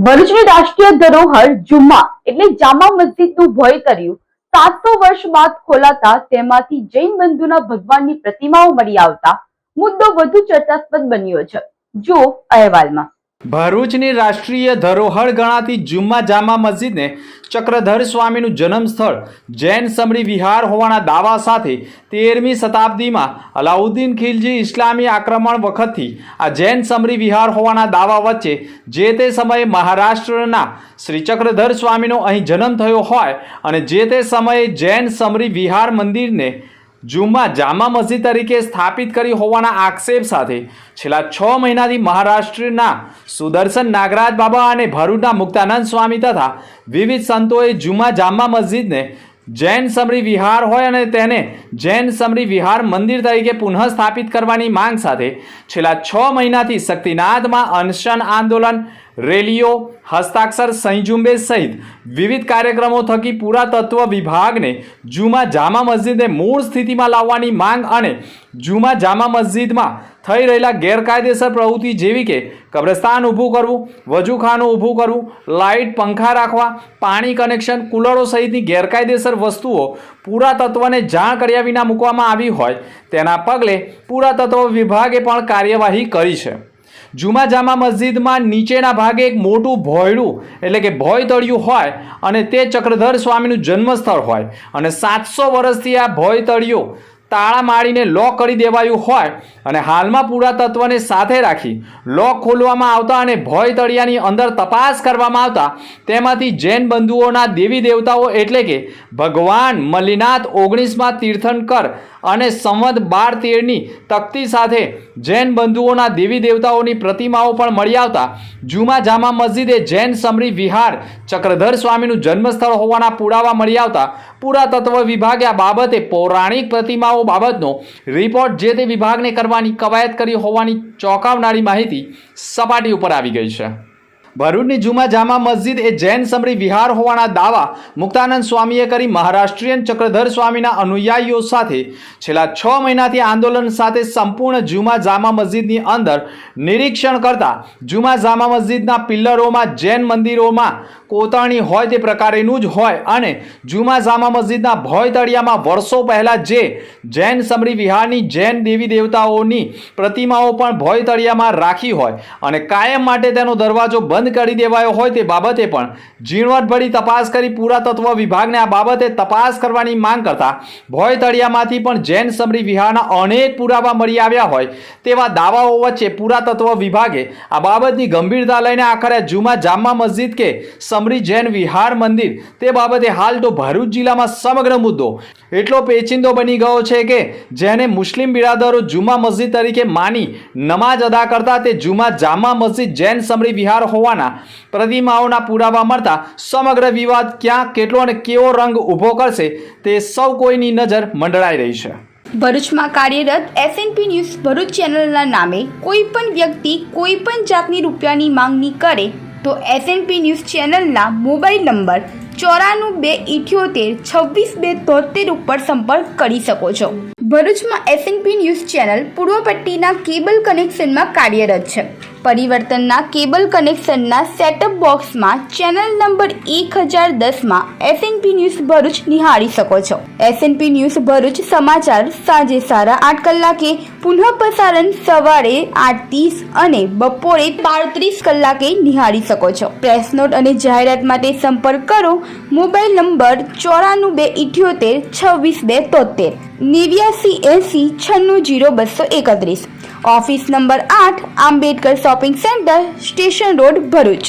ભરૂચની રાષ્ટ્રીય ધરોહર જુમ્મા એટલે જામા મસ્જિદનું ભોંય તળિયું 700 વર્ષ બાદ ખોલાતા તેમાંથી જૈન બંધુના ભગવાનની પ્રતિમાઓ મળી આવતા મુદ્દો વધુ ચર્ચાસ્પદ બન્યો છે। જો અહેવાલમાં ભરૂચની રાષ્ટ્રીય ધરોહર ગણાતી જુમ્મા જામા મસ્જિદને ચક્રધર સ્વામીનું જન્મ સ્થળ જૈન સમરી વિહાર હોવાના દાવા સાથે 13મી શતાબ્દીમાં અલાઉદ્દીન ખિલજી ઇસ્લામી આક્રમણ વખતથી આ જૈન સમરી વિહાર હોવાના દાવા વચ્ચે જે તે સમયે મહારાષ્ટ્રના શ્રી ચક્રધર સ્વામીનો અહીં જન્મ થયો હોય અને જે તે સમયે જૈન સમરી વિહાર મંદિરને જુમ્મા જામા મસ્જિદ તરીકે સ્થાપિત કરી હોવાના આક્ષેપ સાથે છેલ્લા 6 મહિનાથી મહારાષ્ટ્રના સુદર્શન નાગરાજ બાબા અને ભરૂચના મુક્તાનંદ સ્વામી તથા વિવિધ સંતોએ જુમ્મા જામા મસ્જિદને જૈન સમરી વિહાર હોય અને તેને જૈન સમરી વિહાર મંદિર તરીકે પુનઃ સ્થાપિત કરવાની માંગ સાથે છેલ્લા 6 મહિનાથી શક્તિનાથમાં અનશન આંદોલન રેલીઓ હસ્તાક્ષર સહી ઝુંબેશ સહિત વિવિધ કાર્યક્રમો થકી પુરાતત્વ વિભાગને જુમ્મા જામા મસ્જિદને મૂળ સ્થિતિમાં લાવવાની માંગ અને જુમ્મા જામા મસ્જિદમાં થઈ રહેલા ગેરકાયદેસર પ્રવૃત્તિ જેવી કે કબ્રસ્તાન ઊભું કરવું, વજૂખાનું ઊભું કરવું, લાઇટ પંખા રાખવા, પાણી કનેક્શન, કુલરો સહિતની ગેરકાયદેસર વસ્તુઓ પુરાતત્વને જાણ કર્યા વિના મૂકવામાં આવી હોય તેના પગલે પુરાતત્વ વિભાગે પણ કાર્યવાહી કરી છે। જુમ્મા જામા મસ્જિદમાં નીચેના ભાગે એક મોટું ભોંયડું એટલે કે ભોંય તળિયું હોય અને તે ચક્રધર સ્વામીનું જન્મસ્થળ હોય અને 700 વર્ષથી આ ભોંય તળિયું તાળા મારીને લોક કરી દેવાયું હોય અને હાલમાં પુરાતત્વને સાથે રાખી લોક ખોલવામાં આવતા અને ભોંય તળિયાની અંદર તપાસ કરવામાં આવતા તેમાંથી જૈન બંધુઓના દેવી દેવતાઓ એટલે કે ભગવાન મલ્લિનાથ 19મા તીર્થંકર અને સંવત 1213ની તકતી સાથે જૈન બંધુઓના દેવી દેવતાઓની પ્રતિમાઓ પણ મળી આવતા જુમ્મા જામા મસ્જિદ એ જૈન સમરી વિહાર ચક્રધર સ્વામીનું જન્મસ્થળ હોવાના પુરાવા મળી આવતા પુરાતત્વ વિભાગે આ બાબતે પૌરાણિક પ્રતિમાઓ બાબતનો રિપોર્ટ જે તે વિભાગને કરવાની કવાયત કરી હોવાની ચોંકાવનારી માહિતી સપાટી ઉપર આવી ગઈ છે। ભરૂચની જુમ્મા જામા મસ્જિદ એ જૈન સમરી વિહાર હોવાના દાવા મુક્તાનંદ સ્વામીએ કરી મહારાષ્ટ્રીયન ચક્રધર સ્વામીના અનુયાયીઓ સાથે છેલ્લા 6 મહિનાથી આંદોલન સાથે સંપૂર્ણ જુમ્મા જામા મસ્જિદની અંદર નિરીક્ષણ કરતા જુમ્મા જામા મસ્જિદના પિલ્લરોમાં જૈન મંદિરોમાં કોતરણી હોય તે પ્રકારેનું જ હોય અને જુમ્મા જામા મસ્જિદના ભોંય તળિયામાં વર્ષો પહેલા જે જૈન સમરી વિહારની જૈન દેવી દેવતાઓની પ્રતિમાઓ પણ ભોંય તળિયામાં રાખી હોય અને કાયમ માટે તેનો દરવાજો બંધ કરી દેવાયો હોય તે બાબતે પણ ઝીણવટભરી તપાસ કરી પુરાતત્વ વિભાગને આ બાબતે તપાસ કરવાની માંગ કરતા ભોંય તળિયામાંથી પણ જૈન સમરી વિહારના અનેક પુરાવા મળી આવ્યા હોય તેવા દાવાઓ વચ્ચે પુરાતત્વ વિભાગે આ બાબતની ગંભીરતા લઈને આખરે જુમ્મા જામા મસ્જિદ કે સમરી જૈન વિહાર મંદિર તે બાબતે હાલ તો ભરૂચ જિલ્લામાં સમગ્ર મુદ્દો એટલો પેચિંદો બની ગયો છે કે જેને મુસ્લિમ બિરાદરો જુમ્મા મસ્જિદ તરીકે માની નમાજ અદા કરતા તે જુમ્મા જામા મસ્જિદ જૈન સમરી વિહાર હોવાના પ્રતિમાઓના પુરાવા મળતા સમગ્ર વિવાદ ક્યાં કેટલો અને કેવો રંગ ઊભો કરશે તે સૌ કોઈની નજર મંડળાઈ રહી છે। ભરૂચમાં કાર્યરત એસએનપી ન્યૂઝ ભરૂચ ચેનલના નામે કોઈ પણ વ્યક્તિ કોઈ પણ જાતની રૂપિયાની માંગણી કરે તો એસએનપી ન્યૂઝ ચેનલના મોબાઈલ નંબર 9428762273 ઉપર સંપર્ક કરી શકો છો। ભરૂચમાં એસએનપી ન્યૂઝ ચેનલ પૂર્વ પટ્ટીના કેબલ કનેક્શનમાં કાર્યરત છે। પરિવર્તનના કેબલ કનેક્શનના સેટઅપ બોક્સમાં ચેનલ નંબર 1010માં એસએનપી ન્યૂઝ ભરૂચ નિહાળી શકો છો। એસએનપી ન્યૂઝ ભરૂચ સમાચાર સાંજે 8:30 કલાકે, પુનઃ પ્રસારણ સવારે 8:30 અને બપોરે 12:30 કલાકે નિહાળી શકો છો। પ્રેસ નોટ અને જાહેરાત માટે સંપર્ક કરો mobile number 9478762273 8980960231। Office number 8 Ambedkar shopping centre, station road, Bharuch.